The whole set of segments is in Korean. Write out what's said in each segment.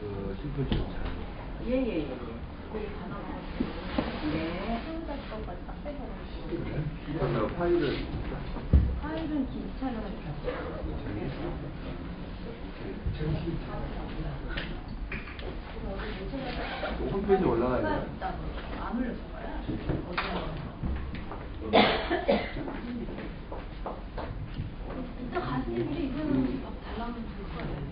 그 심포지움 잘. 예예예. 거기 다 나와가지고. 네. 거까지 딱 빼서. 그래? 파일을 파일은 기차로 홈페이지 올라가야 돼. 안 올렸을 거야. 이따 가슴 일이 이거는 막 달라면 줄 거예요.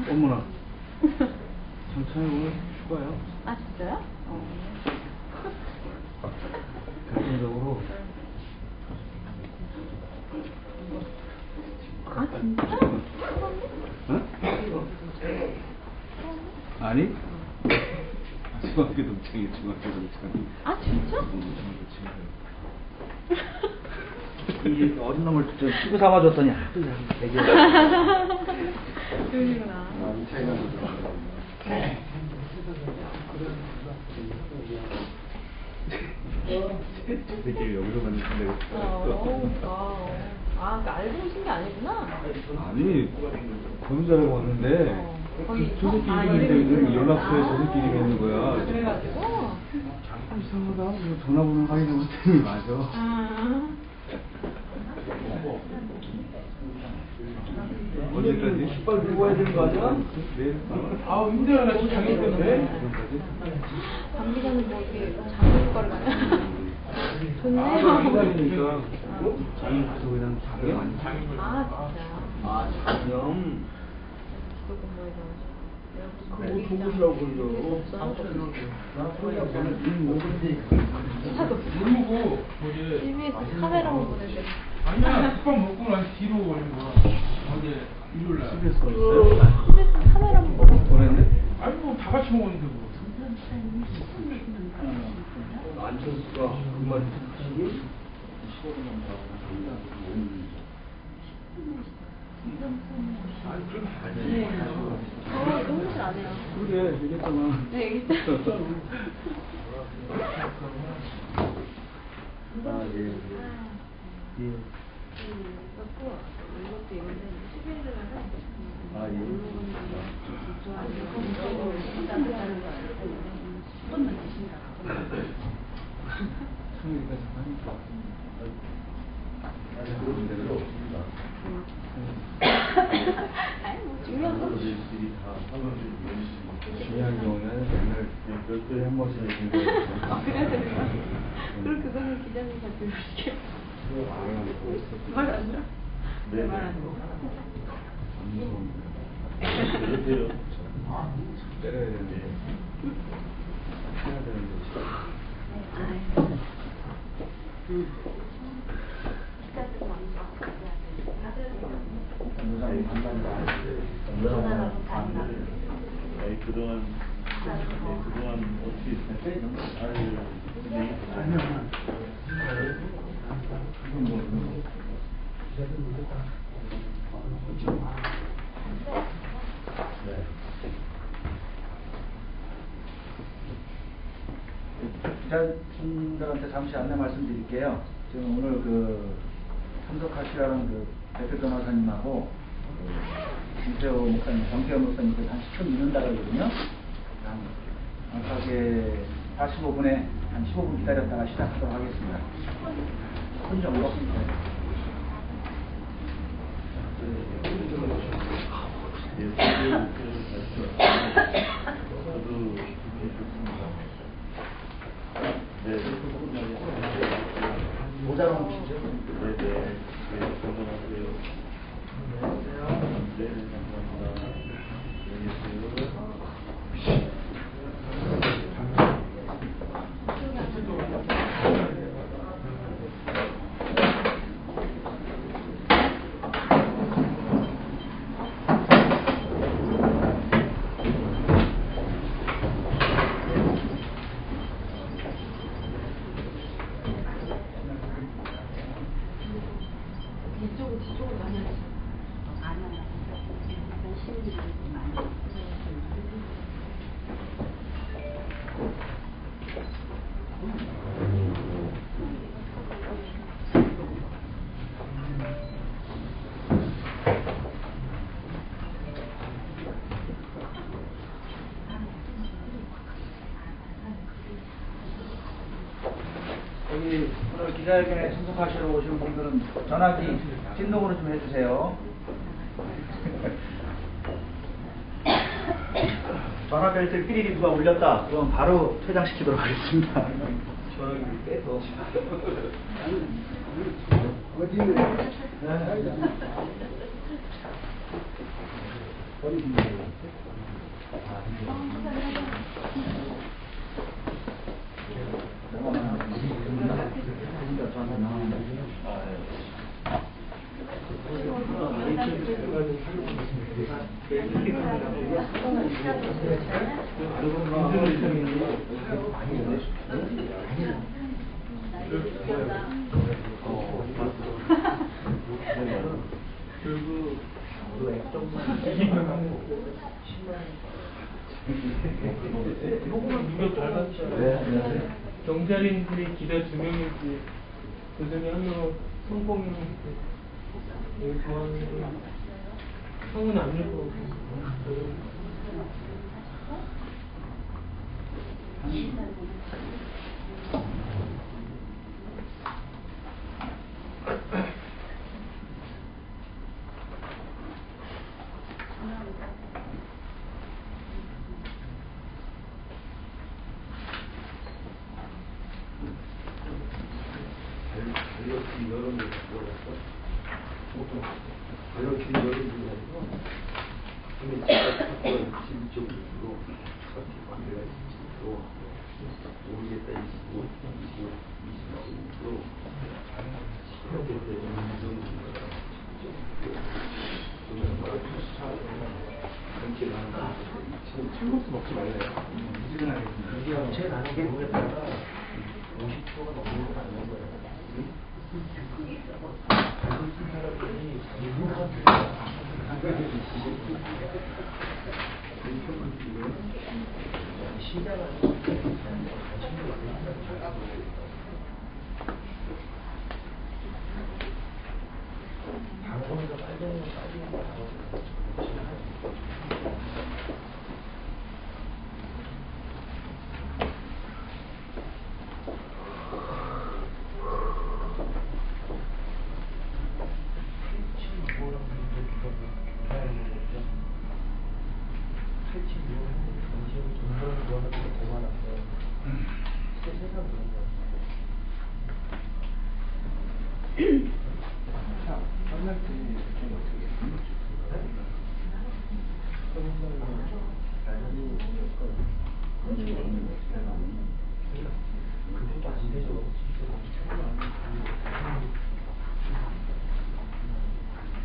어머나. 장창이 오늘 휴가요? 아 진짜요? 결정적으로. 아 진짜? 응? 아니? 중학교 동창이 중학교 동창. 아 진짜? 이 어린 놈을 좀 치고 삼아줬더니 하도 되게 그러시구나. 아, 이 차이가 새끼 여기서 만났는데. 아, 그러니까 알고 오신 게 아니구나. 아니, 검사라고 왔는데 거기 저 새끼 아, 이름인데 이름이 이름이 있구나. 연락처에 저 새끼 이름이 있는 거야. 그래가지고. 이상하다. 뭐 전화번호 확인해봤더니 맞아. 언제까지? 빨리 들고 와야 되는 거 아니야? 내일? 아 힘들어 장애 때문에. 장기자는 뭐 이렇게 장기과를 가냐? 좋네요. 기다리니까 장이 가서 그냥 장애 많이. 아 진짜. 아 장염. 그거 누구시라고 그러죠? 모르고 어제 TV에서 카메라만 보는데. 아니야 국밥 먹고 나서 뒤로 올린 거야 어제 일요일 날 TV에서 있어요? TV에서 카메라만 보고. 보냈네? 아니 뭐 다 같이 먹었는데 뭐 안철수가 그말 시기 아니 그럼 아니 네. 너무 잘안 해요. 그래, 얘기했잖아. 네, 얘기했죠. 아 예. 예. 이것도 있는데 11일에 가서 아 예. 청일까지 하니까. 그런 데는 없습니다. 아니 뭐 중요한 거. 중요한 경우는 맨날 별도의 한 번씩 해준 거예요. 아 그래야 되는 거야? 그럼 그거는 기자님한테 물을게요. 말안 들어? 네. 말안 들어. 안 무서운데. 그러세요. 때려야 되는데. 해야 되는데. 전문상이 간단하다. 그동안 어떻게 기자분들한테 잠시 안내 말씀드릴게요. 지금 오늘 그 참석하시라는 그 대표 변호사님하고 김태호 목사님, 정태호 목사님 한 10분 있는다 그러거든요. 정확하게 45분에 한 15분 기다렸다가 시작하도록 하겠습니다. 10분 정도. 모자로 주시죠. 네네. 건강하세요. 네, 감사합니다. 안녕히 계세요. 여기 오늘 기자회견에 참석하시러 오신 분들은 전화기 진동으로 좀 해주세요. 전화 벨트 삐리리 누가 울렸다. 그럼 바로 퇴장시키도록 하겠습니다. 전화기를 빼서. 누가 밟았죠? 경찰인들이 기자 2명이지 그 중에 한 명은 성폭행인데 여기 좋아하는 형은 안 읽고 친구도 먹지 말래요. 제일 많은 게 뭐였다가 50%가 넘는 거 맞는 거예요.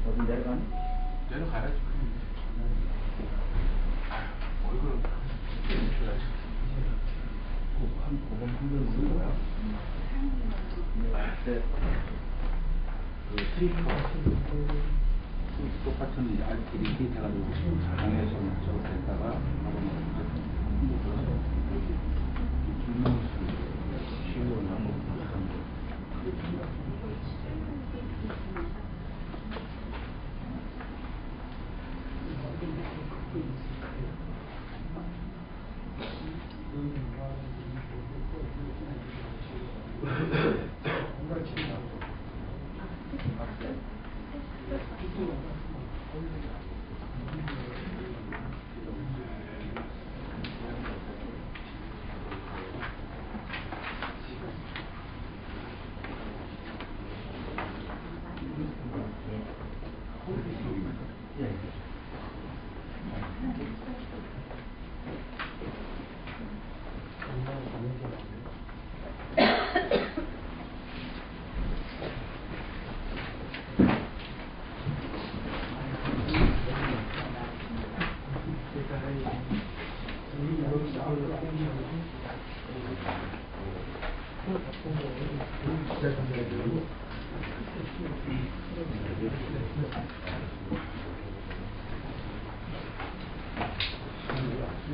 어디 내려가니? 내려가야지. 얼굴은 한 고번 한번 쓰는 거야. 네. 그 트리퍼 똑같은 알끼리 해가지고 장에서 저렇게 했다가 한번 쉬고 나면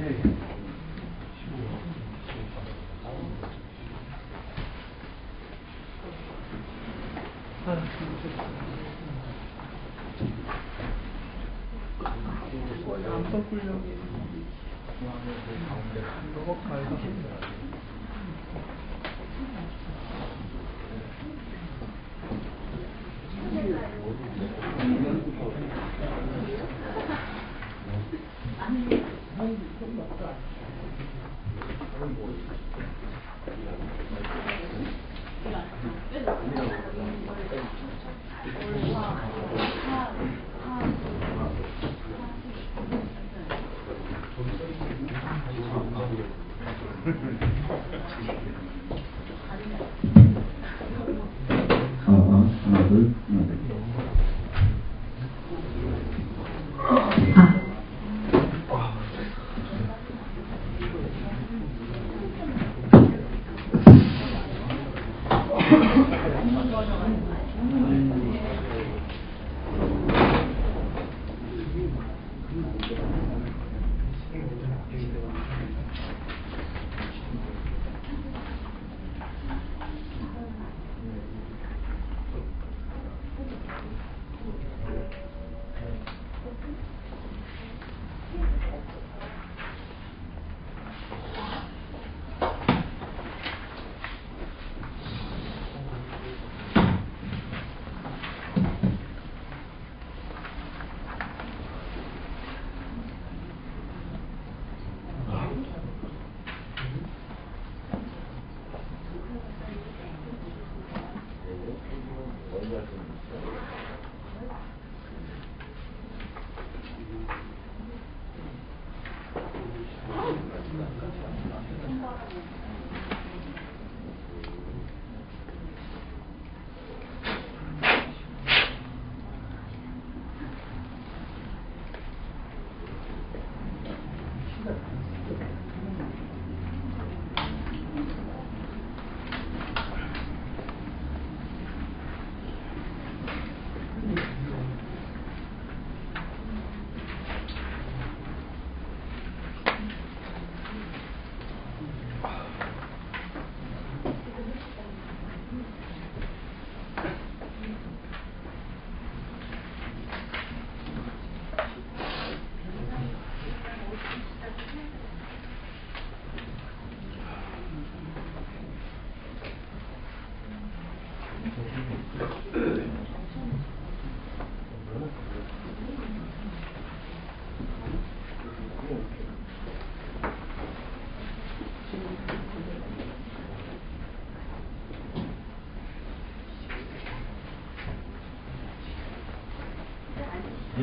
예. 안방 굴려기 너가 갈다. 하나, 둘, 하나, 둘.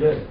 예.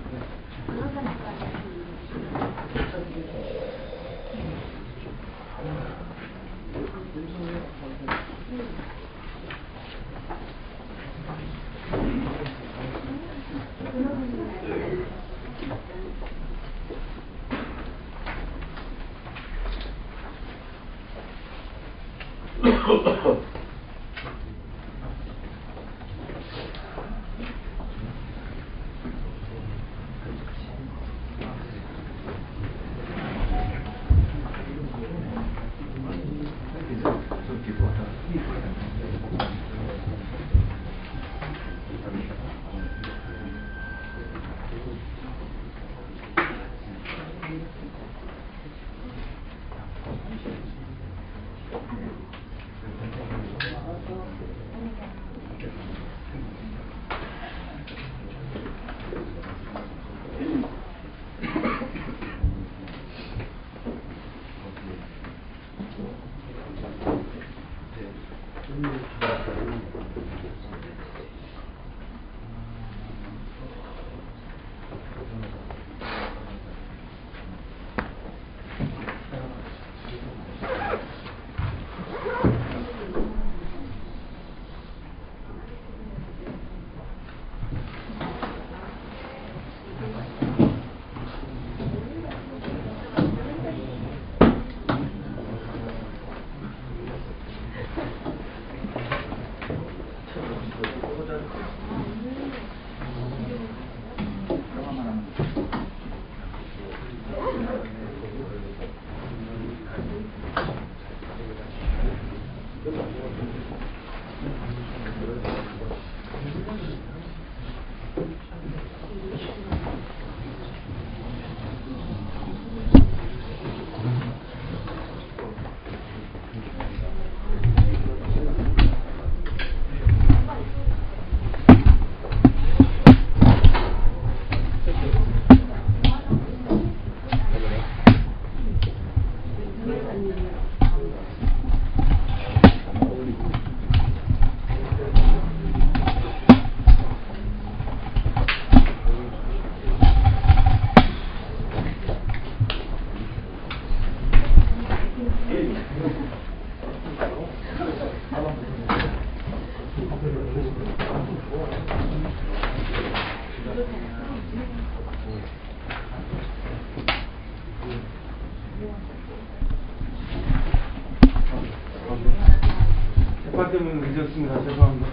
시간 때문에 늦었습니다. 죄송합니다.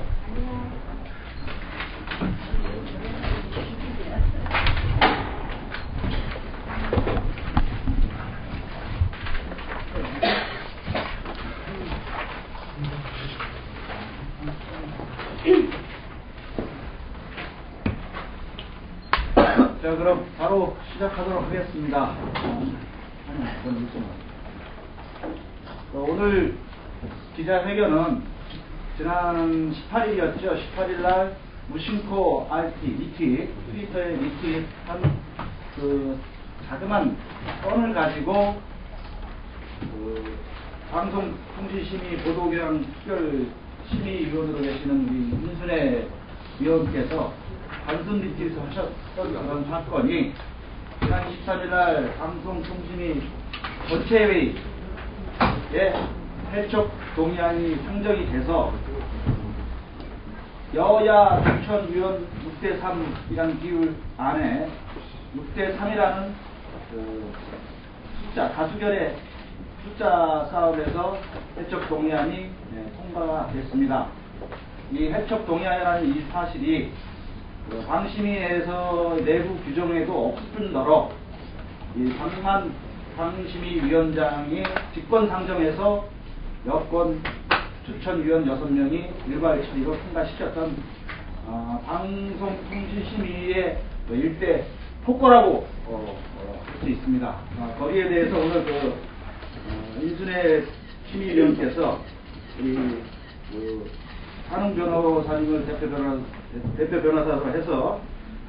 자, 그럼 바로 시작하도록 하겠습니다. 오늘 기자회견은 지난 18일이었죠. 18일날 무심코 리트윗, 트위터에 리트윗한 그 자그만 건을 가지고 방송통신심의 보도교양 특별 심의위원으로 계시는 우리 윤순혜 위원께서 단순 리트윗을 하셨던 그런 사건이 지난 23일날 방송통신위 전체회의에 해촉 동의안이 상정이 돼서 여야 추천위원 6대3이라는 비율 안에 6대3이라는 그 숫자, 다수결의 숫자 싸움에서 해촉 동의안이 통과가 됐습니다. 이 해촉 동의안이라는 이 사실이 방심위에서 내부 규정에도 없을 뿐더러 이 방심위위원장이 직권 상정해서 여권 추천위원 6명이 일괄 처리로 통과시켰던 방송통신심의의 일대 폭거라고 할 수 있습니다. 거기에 대해서 오늘 인순혜 심의위원께서 한웅 변호사님을 대표 변호사로 해서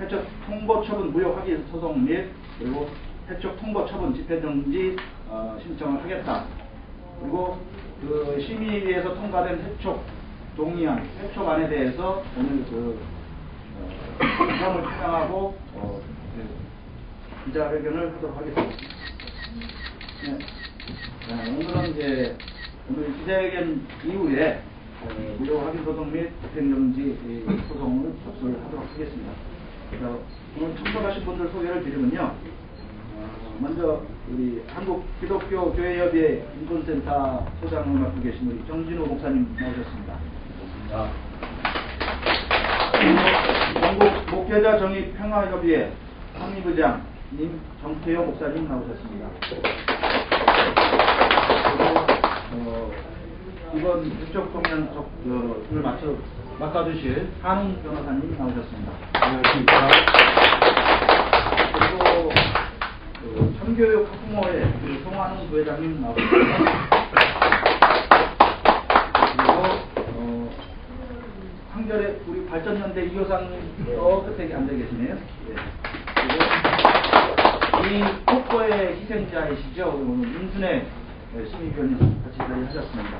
해촉 통보 처분 무효 확인 소송 및 그리고 해촉 통보 처분 집행정지 신청을 하겠다. 그리고 그 심의위에서 통과된 해촉 동의안, 해촉안에 대해서 오늘 의견을 표명하고 기자회견을 하도록 하겠습니다. 네. 오늘은 이제 오늘 기자회견 이후에 무효 확인 소송 및 집행정지 소송을 접수를 하도록 하겠습니다. 오늘 참석하신 분들 소개를 드리면요. 먼저 우리 한국기독교교회협의회 인권센터 소장을 맡고 계신 우리 정진호 목사님 나오셨습니다. 전국 목회자 정의 평화협의회 상임부장님 정태호 목사님 나오셨습니다. 그리고 이번 국적 동의안을 맡아주실 한웅 변호사님 나오셨습니다. 안녕하십니까. 그리고 참교육 학부모회 송한웅 부회장님 나오셨습니다. 그리고 한결의 우리 발전연대 이효상님 끝에 앉아 계시네요. 네. 그리고 이 폭거의 희생자이시죠. 오늘 윤순혜 심의위원님 같이 자리하셨습니다.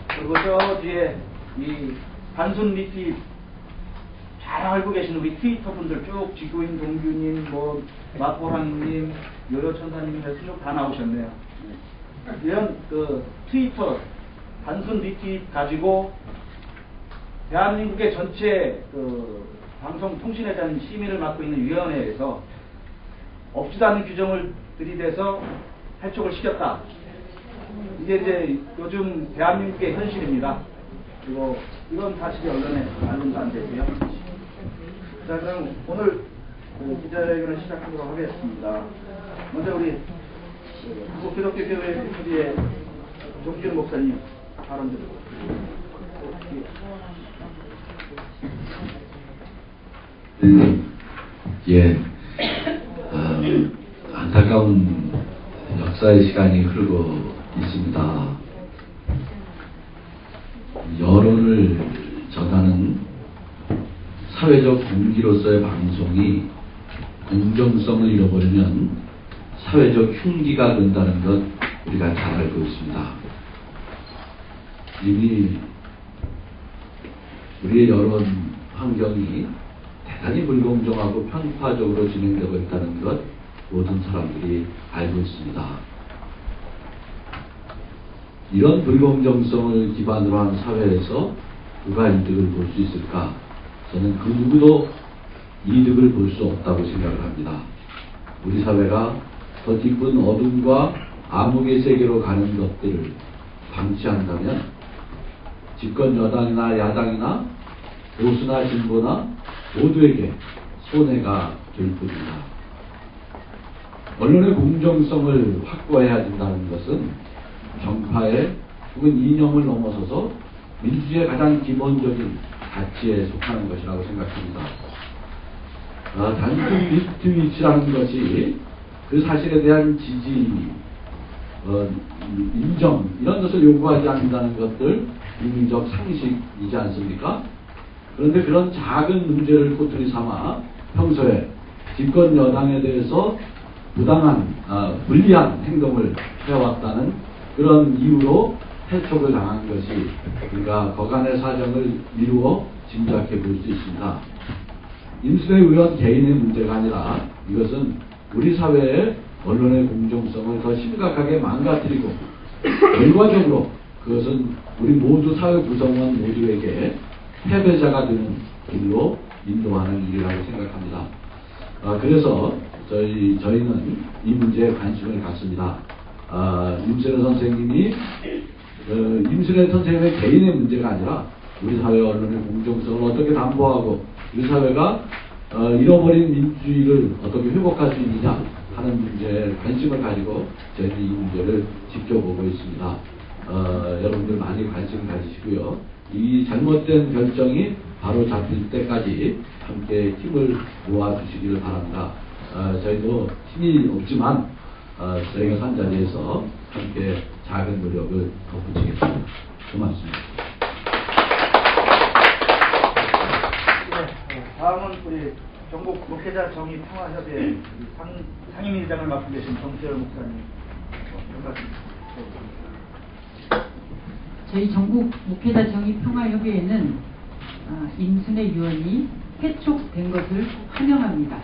그리고 저 뒤에 이 단순 리트윗 잘 알고 계신 우리 트위터 분들 쭉 지구인 동규님, 마포랑님, 요요천사님에서 쭉 다 나오셨네요. 이런 트위터 단순 리트윗 가지고 대한민국의 전체 방송통신에 대한 심의를 맡고 있는 위원회에서 없지도 않은 규정을 들이대서 해촉을 시켰다. 이게 이제 요즘 대한민국의 현실입니다. 그리고 이런 사실이 언론에 알려도 안 되고요. 자, 그럼 오늘 기자회견을 시작하도록 하겠습니다. 먼저 우리 한국기독교교회의 정진호 목사님 발언 드리고. 예, 안타까운 역사의 시간이 흐르고 있습니다. 여론을 전하는 사회적 공기로서의 방송이 공정성을 잃어버리면 사회적 흉기가 된다는 것 우리가 잘 알고 있습니다. 이미 우리의 여론 환경이 대단히 불공정하고 편파적으로 진행되고 있다는 것 모든 사람들이 알고 있습니다. 이런 불공정성을 기반으로 한 사회에서 누가 이득을 볼 수 있을까? 저는 그 누구도 이득을 볼 수 없다고 생각을 합니다. 우리 사회가 더 깊은 어둠과 암흑의 세계로 가는 것들을 방치한다면 집권 여당이나 야당이나 보수나 진보나 모두에게 손해가 될 뿐입니다. 언론의 공정성을 확보해야 된다는 것은 정파의 혹은 이념을 넘어서서 민주주의의 가장 기본적인 가치에 속하는 것이라고 생각합니다. 단순 미스트위치라는 것이 그 사실에 대한 지지, 인정 이런 것을 요구하지 않는다는 것들 인민적 상식이지 않습니까? 그런데 그런 작은 문제를 꼬투리 삼아 평소에 집권 여당에 대해서 부당한, 불리한 행동을 해왔다는 그런 이유로 해촉을 당한 것이 우리가 거간의 사정을 미루어 짐작해 볼 수 있습니다. 임순애 의원 개인의 문제가 아니라 이것은 우리 사회의 언론의 공정성을 더 심각하게 망가뜨리고 결과적으로 그것은 우리 모두 사회 구성원 모두에게 패배자가 되는 길로 인도하는 일이라고 생각합니다. 그래서 저희는 이 문제에 관심을 갖습니다. 임순애 선생님이 임순애 선생님의 개인의 문제가 아니라 우리 사회 언론의 공정성을 어떻게 담보하고 우리 사회가 잃어버린 민주주의를 어떻게 회복할 수 있느냐 하는 문제에 관심을 가지고 저희는 이 문제를 지켜보고 있습니다. 여러분들 많이 관심 가지시고요. 이 잘못된 결정이 바로 잡힐 때까지 함께 힘을 모아주시기를 바랍니다. 저희도 힘이 없지만 저희가 산 자리에서 함께 작은 노력을 덧붙이겠습니다. 고맙습니다. 다음은 우리 전국 목회자 정의 평화협의 상임위원장을 맡고 계신 정태열 목사님. 저희 전국 목회자 정의 평화협의회는 임순애 의원이 해촉된 것을 환영합니다.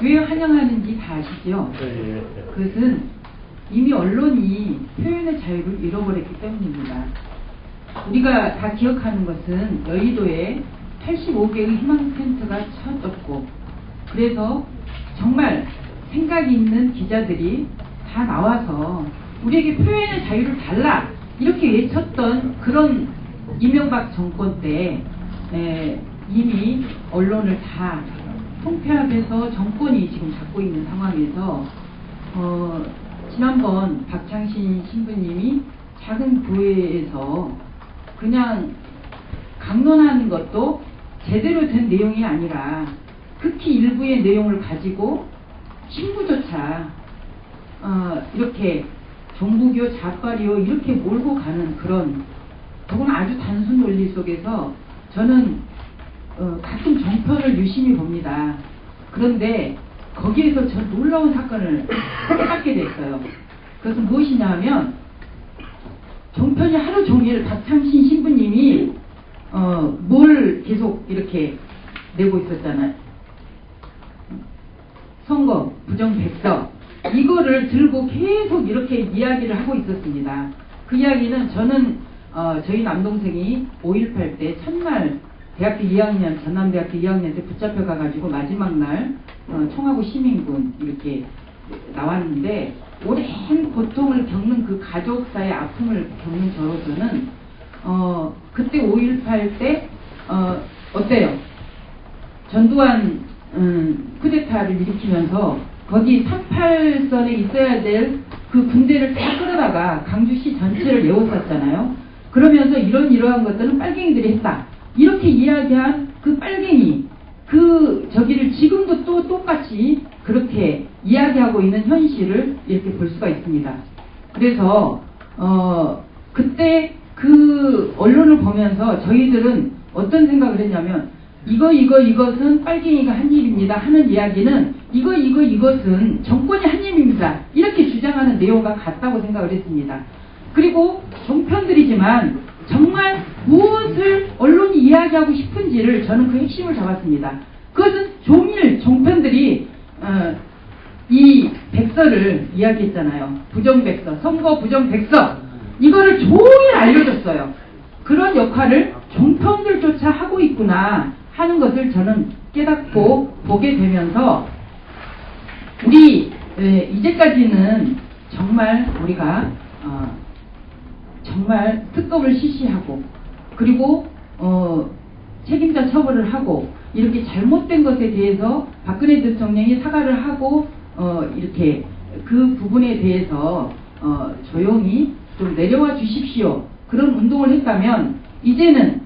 왜 환영하는지 다 아시죠? 그것은 이미 언론이 표현의 자유를 잃어버렸기 때문입니다. 우리가 다 기억하는 것은 여의도에 85개의 희망 텐트가 쳐졌고, 그래서 정말 생각이 있는 기자들이 다 나와서 우리에게 표현의 자유를 달라 이렇게 외쳤던 그런 이명박 정권 때 이미 언론을 다 통폐합해서 정권이 지금 잡고 있는 상황에서 지난번 박창신 신부님이 작은 교회에서 그냥 강론하는 것도 제대로 된 내용이 아니라 극히 일부의 내용을 가지고 신부조차 이렇게 종부교 좌빨이요 이렇게 몰고 가는 그런 더구나 아주 단순 논리 속에서 저는 가끔 정편을 유심히 봅니다. 그런데 거기에서 저 놀라운 사건을 깨닫게 됐어요. 그것은 무엇이냐 하면 정편이 하루 종일 박창신 신부님이 뭘 계속 이렇게 내고 있었잖아요. 선거 부정백서 이거를 들고 계속 이렇게 이야기를 하고 있었습니다. 그 이야기는 저는 저희 남동생이 5.18 때 첫날 대학교 2학년 전남대학교 2학년 때 붙잡혀 가가지고 마지막 날 청하고 시민군 이렇게 나왔는데 오랜 고통을 겪는 그 가족사의 아픔을 겪는 저로서는 그때 5.18 때 어때요? 전두환 쿠데타를 일으키면서 거기 38선에 있어야 될 그 군대를 다 끌어다가 강주시 전체를 예웠었잖아요. 그러면서 이러한 것들은 빨갱이들이 했다. 이렇게 이야기한 그 빨갱이 저기를 지금도 또 똑같이 그렇게 이야기하고 있는 현실을 이렇게 볼 수가 있습니다. 그래서 그때 그 언론을 보면서 저희들은 어떤 생각을 했냐면 이것은 빨갱이가 한 일입니다 하는 이야기는 이것은 정권이 한 일입니다 이렇게 주장하는 내용과 같다고 생각을 했습니다. 그리고 종편들이지만 정말 무엇을 언론이 이야기하고 싶은지를 저는 그 핵심을 잡았습니다. 그것은 종일 종편들이 이 백서를 이야기했잖아요. 부정백서, 선거 부정백서 이거를 종일 알려줬어요. 그런 역할을 종편들조차 하고 있구나 하는 것을 저는 깨닫고 보게 되면서 우리 이제까지는 정말 우리가 정말 특검을 실시하고 그리고 책임자 처벌을 하고 이렇게 잘못된 것에 대해서 박근혜 대통령이 사과를 하고 이렇게 그 부분에 대해서 조용히 좀 내려와 주십시오. 그런 운동을 했다면 이제는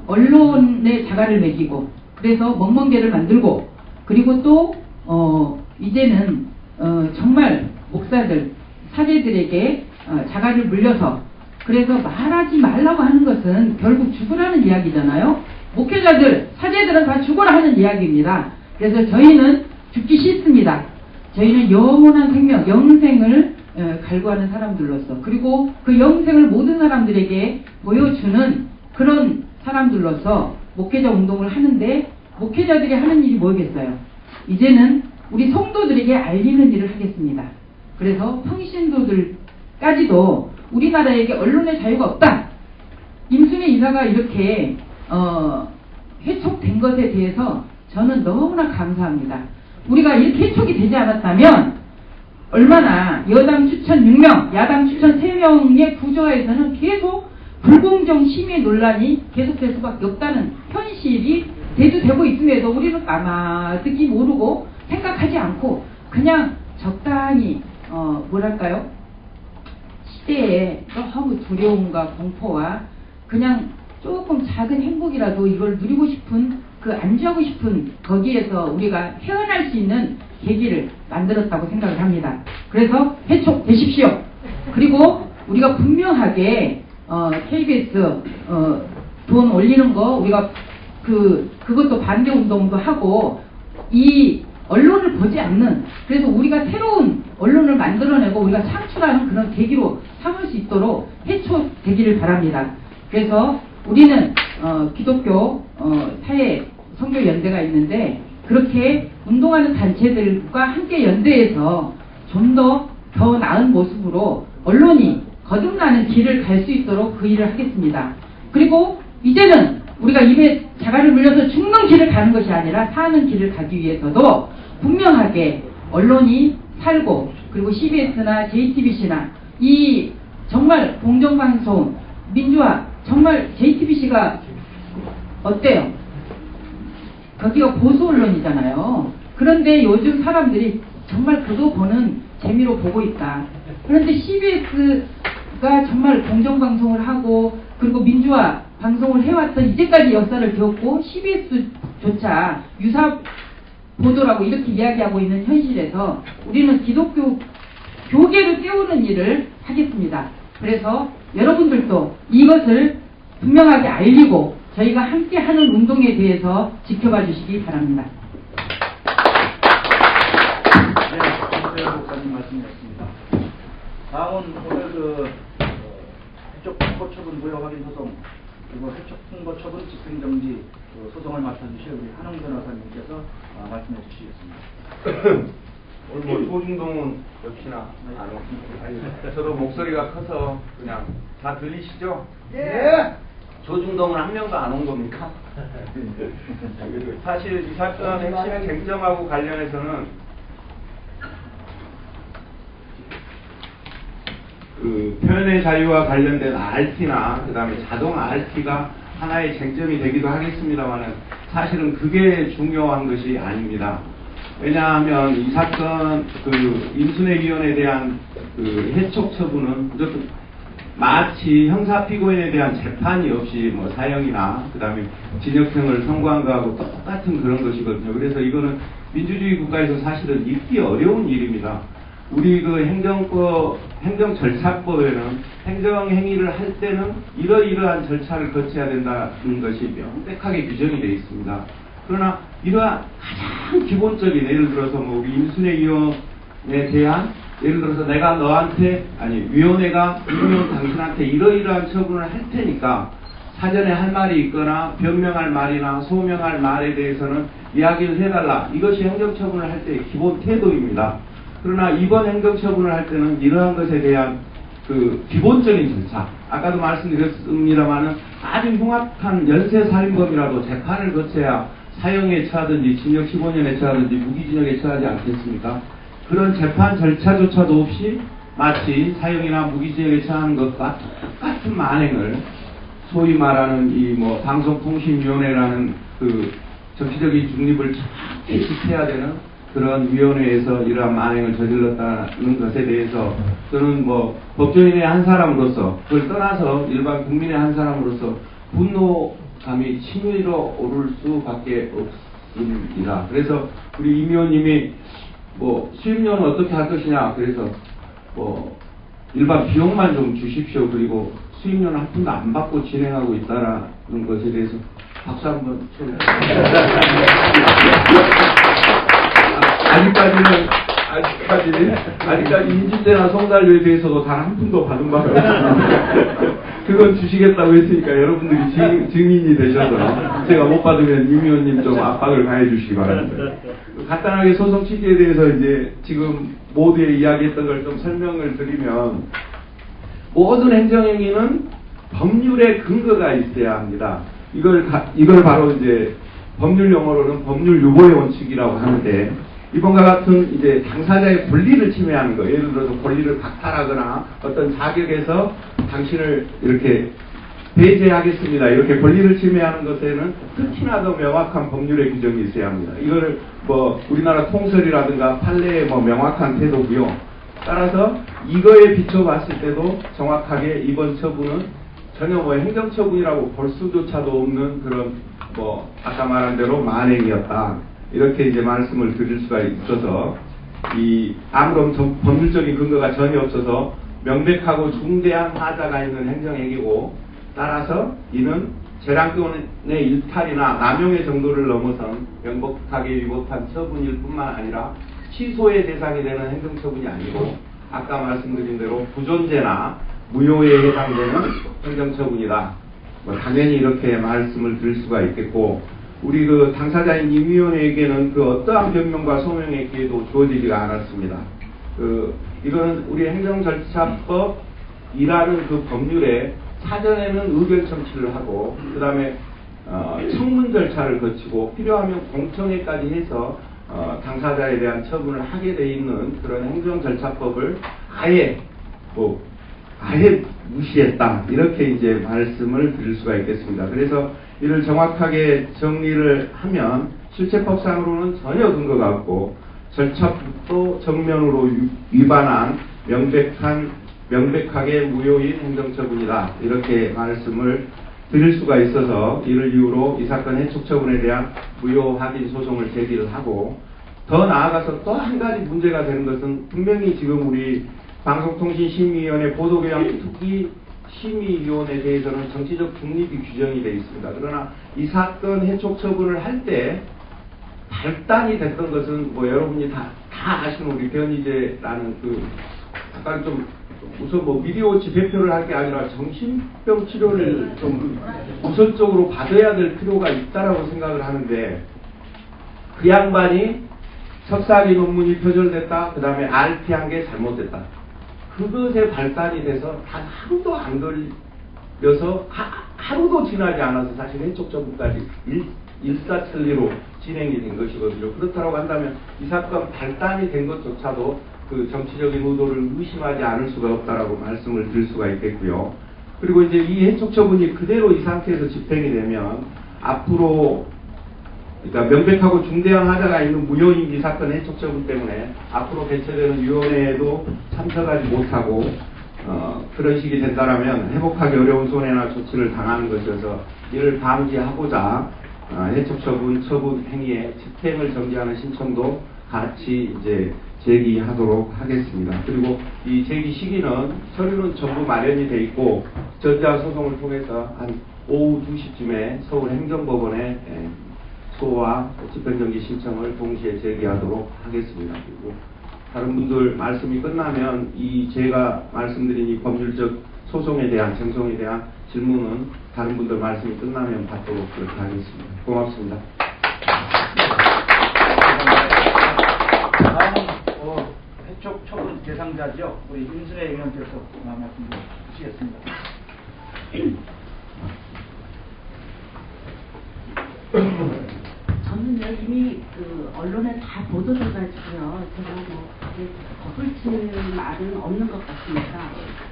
언론의 자갈을 매기고 그래서 멍멍개를 만들고 그리고 또 이제는 정말 목사들 사제들에게 자갈을 물려서 그래서 말하지 말라고 하는 것은 결국 죽으라는 이야기잖아요. 목회자들 사제들은 다 죽으라 하는 이야기입니다. 그래서 저희는 죽기 싫습니다. 저희는 영원한 생명 영생을 갈구하는 사람들로서 그리고 그 영생을 모든 사람들에게 보여주는 그런 사람들로서 목회자 운동을 하는데 목회자들이 하는 일이 뭐겠어요? 이제는 우리 성도들에게 알리는 일을 하겠습니다. 그래서 평신도들까지도 우리나라에게 언론의 자유가 없다. 임순애 이사가 이렇게 회촉된 것에 대해서 저는 너무나 감사합니다. 우리가 이렇게 회촉이 되지 않았다면 얼마나 여당 추천 6명, 야당 추천 3명의 구조화에서는 계속 불공정 심의 논란이 계속될 수밖에 없다는 현실이 대두되고 있음에도 우리는 까마득히 모르고 생각하지 않고 그냥 적당히 뭐랄까요? 시대에 너무 두려움과 공포와 그냥 조금 작은 행복이라도 이걸 누리고 싶은 그 안주하고 싶은 거기에서 우리가 헤어날 수 있는 계기를 만들었다고 생각을 합니다. 그래서 회촉되십시오. 그리고 우리가 분명하게 KBS 돈 올리는 거 우리가 그것도 반대 운동도 하고 이 언론을 보지 않는 그래서 우리가 새로운 언론을 만들어내고 우리가 창출하는 그런 계기로 삼을 수 있도록 회촉되기를 바랍니다. 그래서 우리는 기독교 사회 선교연대가 있는데 그렇게 운동하는 단체들과 함께 연대해서 좀 더 나은 모습으로 언론이 거듭나는 길을 갈 수 있도록 그 일을 하겠습니다. 그리고 이제는 우리가 입에 자갈을 물려서 죽는 길을 가는 것이 아니라 사는 길을 가기 위해서도 분명하게 언론이 살고 그리고 CBS나 JTBC나 이 정말 공정방송 민주화 정말 JTBC가 어때요? 거기가 보수 언론이잖아요. 그런데 요즘 사람들이 정말 그거 보는 재미로 보고 있다. 그런데 CBS가 정말 공정방송을 하고 그리고 민주화 방송을 해왔던 이제까지 역사를 겪고 CBS조차 유사 보도라고 이렇게 이야기하고 있는 현실에서 우리는 기독교 교계를 띄우는 일을 하겠습니다. 그래서 여러분들도 이것을 분명하게 알리고 저희가 함께 하는 운동에 대해서 지켜봐 주시기 바랍니다. 네, 김세현 목사님 말씀이었습니다. 다음은 오늘 해촉 홍보처분 무효 확인 소송 그리고 해촉 홍보처분 집행정지 소송을 맡아주실 우리 한홍 변호사님께서 말씀해 주시겠습니다. 오늘 뭐 조중동은 역시나 안 왔습니다. 저도 목소리가 커서 그냥 다 들리시죠? 예. 조중동은 한 명도 안 온 겁니까? 사실 이 사건의 핵심 쟁점하고 관련해서는 그 표현의 자유와 관련된 RT나 그 다음에 자동 RT가 하나의 쟁점이 되기도 하겠습니다만은 사실은 그게 중요한 것이 아닙니다. 왜냐하면 이 사건 그 임순애위원에 대한 그 해촉 처분은 마치 형사 피고인에 대한 재판이 없이 뭐 사형이나 그 다음에 징역형을 선고한 거하고 똑같은 그런 것이거든요. 그래서 이거는 민주주의 국가에서 사실은 있기 어려운 일입니다. 우리 그 행정절차법에는 행정행위를 할 때는 이러이러한 절차를 거쳐야 된다는 것이 명백하게 규정이 되어 있습니다. 그러나 이러한 가장 기본적인 예를 들어서 뭐 우리 임순애 위원에 대한 예를 들어서 내가 너한테 위원회가 당신한테 이러이러한 처분을 할 테니까 사전에 할 말이 있거나 변명할 말이나 소명할 말에 대해서는 이야기를 해달라. 이것이 행정처분을 할 때의 기본 태도입니다. 그러나 이번 행정처분을 할 때는 이러한 것에 대한 그 기본적인 절차, 아까도 말씀드렸습니다만은 아주 흉악한 연쇄살인범이라도 재판을 거쳐야 사형에 처하든지 징역 15년에 처하든지 무기징역에 처하지 않겠습니까? 그런 재판 절차조차도 없이 마치 사형이나 무기징역에 처한 것과 똑같은 만행을 소위 말하는 이 뭐 방송통신위원회라는 그 정치적인 중립을 정확히 지켜야 되는 그런 위원회에서 이러한 만행을 저질렀다는 것에 대해서 저는 뭐 법조인의 한 사람으로서 그걸 떠나서 일반 국민의 한 사람으로서 분노감이 치밀어 오를 수밖에 없습니다. 그래서 우리 임 의원님이 뭐 수임료는 어떻게 할 것이냐, 그래서 뭐 일반 비용만 좀 주십시오, 그리고 수임료는 한 푼도 안 받고 진행하고 있다는 것에 대해서 박수 한번 쳐주세요. 아직까지 인질대나 송달료에 대해서도 단 한 푼도 받은 바가 없습니다. 그건 주시겠다고 했으니까 여러분들이 증인이 되셔서 제가 못 받으면 임 의원님 좀 압박을 가해 주시기 바랍니다. 간단하게 소송 취지에 대해서 이제 지금 모두의 이야기했던 걸 좀 설명을 드리면, 모든 행정행위는 법률의 근거가 있어야 합니다. 이걸 바로 이제 법률 용어로는 법률 유보의 원칙이라고 하는데, 이번과 같은 이제 당사자의 권리를 침해하는 거, 예를 들어서 권리를 박탈하거나 어떤 자격에서 당신을 이렇게 배제하겠습니다, 이렇게 권리를 침해하는 것에는 특히나 더 명확한 법률의 규정이 있어야 합니다. 이거를 뭐 우리나라 통설이라든가 판례의 뭐 명확한 태도고요. 따라서 이거에 비춰봤을 때도 정확하게 이번 처분은 전혀 뭐 행정처분이라고 볼 수조차도 없는 그런 뭐 아까 말한 대로 만행이었다, 이렇게 이제 말씀을 드릴 수가 있어서, 이 아무런 법률적인 근거가 전혀 없어서 명백하고 중대한 하자가 있는 행정행위고, 따라서 이는 재량권의 일탈이나 남용의 정도를 넘어선 명백하게 위법한 처분일 뿐만 아니라 취소의 대상이 되는 행정처분이 아니고, 아까 말씀드린 대로 부존재나 무효에 해당되는 행정처분이다. 뭐 당연히 이렇게 말씀을 드릴 수가 있겠고, 우리 그 당사자인 임 의원에게는 그 어떠한 변명과 소명의 기회도 주어지지가 않았습니다. 이거는 우리 행정절차법이라는 그 법률에 사전에는 의견 청취를 하고, 그 다음에 청문 절차를 거치고 필요하면 공청회까지 해서 당사자에 대한 처분을 하게 돼 있는 그런 행정절차법을 아예 무시했다, 이렇게 이제 말씀을 드릴 수가 있겠습니다. 그래서 이를 정확하게 정리를 하면 실체법상으로는 전혀 근거가 없고 절차법도 정면으로 위반한 명백하게 무효인 행정처분이다, 이렇게 말씀을 드릴 수가 있어서, 이를 이유로 이 사건 해촉처분에 대한 무효 확인 소송을 제기를 하고, 더 나아가서 또 한 가지 문제가 되는 것은, 분명히 지금 우리 방송통신심의위원회 보도교양특위 심의위원회에 대해서는 정치적 중립이 규정이 되어 있습니다. 그러나 이 사건 해촉처분을 할 때 발단이 됐던 것은 뭐 여러분이 다 아시는 우리 변희재라는 약간 좀 우선 뭐 미디어워치 배표를 할 게 아니라 정신병 치료를 좀 우선적으로 받아야 될 필요가 있다라고 생각을 하는데, 그 양반이 석사학위 논문이 표절됐다, 그 다음에 RP한 게 잘못됐다, 그것에 발단이 돼서 단 하루도 안 걸려서 하루도 지나지 않아서 사실 해촉처분까지 일사천리로 진행이 된 것이거든요. 그렇다고 한다면 이 사건 발단이 된 것조차도 그 정치적인 의도를 의심하지 않을 수가 없다라고 말씀을 드릴 수가 있겠고요. 그리고 이제 이 해촉처분이 그대로 이 상태에서 집행이 되면 앞으로, 그러니까 명백하고 중대한 하자가 있는 무효인 이 사건 해촉처분 때문에 앞으로 개최되는 위원회에도 참석하지 못하고 그런 식이 된다라면 회복하기 어려운 손해나 조치를 당하는 것이어서, 이를 방지하고자 해촉처분 처분 행위의 집행을 정지하는 신청도 같이 이제 제기하도록 하겠습니다. 그리고 이 제기 시기는 서류는 전부 마련이 돼 있고, 전자소송을 통해서 한 오후 2시쯤에 서울행정법원에 소와 집행정지 신청을 동시에 제기하도록 하겠습니다. 그리고 다른 분들 말씀이 끝나면 제가 말씀드린 이 법률적 소송에 대한, 쟁송에 대한 질문은 다른 분들 말씀이 끝나면 받도록 그렇게 하겠습니다. 고맙습니다. 다음은 해촉 처분 대상자죠. 우리 임순애 의원께서 말씀 주시겠습니다. 저는요, 이미 그 언론에 다 보도돼가지고요. 제가 뭐 덧붙일 말은 없는 것 같습니다.